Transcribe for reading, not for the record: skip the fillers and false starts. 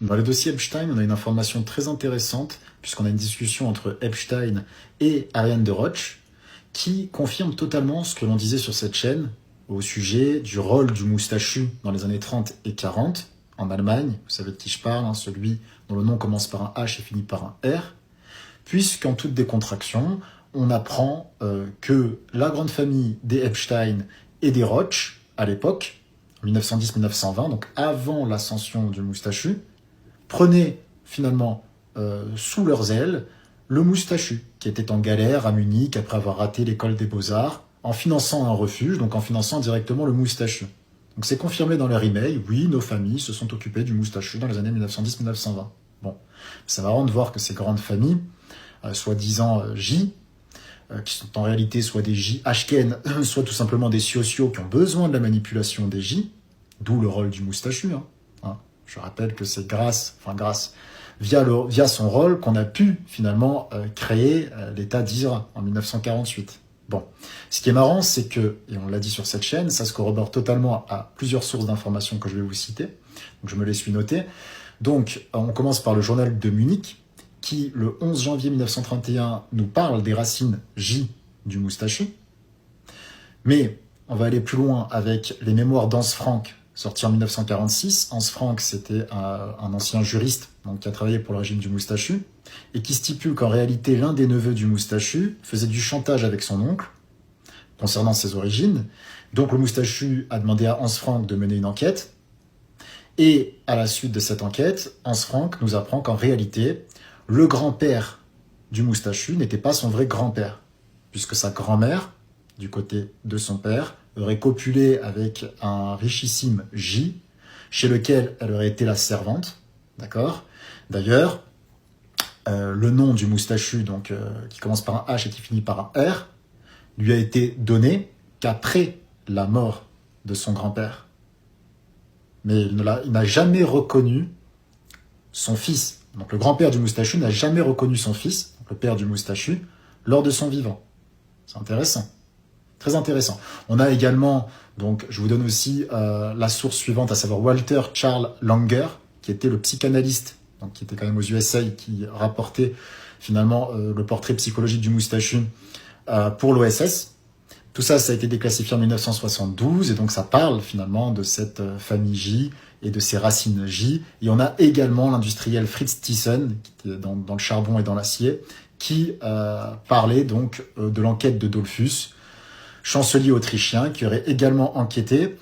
Dans le dossier Epstein, on a une information très intéressante, puisqu'on a une discussion entre Epstein et Ariane de Roche, qui confirme totalement ce que l'on disait sur cette chaîne au sujet du rôle du moustachu dans les années 30 et 40 en Allemagne. Vous savez de qui je parle, hein, celui dont le nom commence par un H et finit par un R. Puisqu'en toute décontraction, on apprend que la grande famille des Epstein et des Roche, à l'époque, 1910-1920, donc avant l'ascension du moustachu, prenaient finalement sous leurs ailes le moustachu, qui était en galère à Munich après avoir raté l'école des beaux-arts, en finançant un refuge, donc en finançant directement le moustachu. Donc c'est confirmé dans leur email, oui, nos familles se sont occupées du moustachu dans les années 1910-1920. Bon, c'est marrant de voir que ces grandes familles, soi-disant J, qui sont en réalité soit des J Ashken, soit tout simplement des socios qui ont besoin de la manipulation des J, d'où le rôle du moustachu. Je rappelle que c'est grâce, via son rôle qu'on a pu finalement créer l'État d'Israël en 1948. Bon, ce qui est marrant, c'est que, et on l'a dit sur cette chaîne, ça se corrobore totalement à plusieurs sources d'informations que je vais vous citer, donc je me les suis notées. Donc, on commence par le journal de Munich, qui, le 11 janvier 1931, nous parle des racines J du moustachu. Mais on va aller plus loin avec les mémoires d'Hans Frank, sorti en 1946. Hans Frank, c'était un ancien juriste donc, qui a travaillé pour le régime du moustachu, et qui stipule qu'en réalité, l'un des neveux du moustachu faisait du chantage avec son oncle, concernant ses origines. Donc le moustachu a demandé à Hans Frank de mener une enquête, et à la suite de cette enquête, Hans Frank nous apprend qu'en réalité, le grand-père du moustachu n'était pas son vrai grand-père, puisque sa grand-mère, du côté de son père, aurait copulé avec un richissime J, chez lequel elle aurait été la servante, d'accord. D'ailleurs, le nom du moustachu, donc qui commence par un H et qui finit par un R, lui a été donné qu'après la mort de son grand-père. Mais il n'a jamais reconnu son fils. Donc le grand-père du moustachu n'a jamais reconnu son fils, donc le père du moustachu, lors de son vivant. C'est intéressant. Très intéressant. On a également, donc je vous donne aussi la source suivante, à savoir Walter Charles Langer, qui était le psychanalyste, donc qui était quand même aux USA, qui rapportait finalement le portrait psychologique du moustachu pour l'OSS. Tout ça, ça a été déclassifié en 1972, et donc ça parle finalement de cette famille J et de ses racines J. Et on a également l'industriel Fritz Thyssen, qui était dans le charbon et dans l'acier, qui parlait donc de l'enquête de Dollfuss, chancelier autrichien, qui aurait également enquêté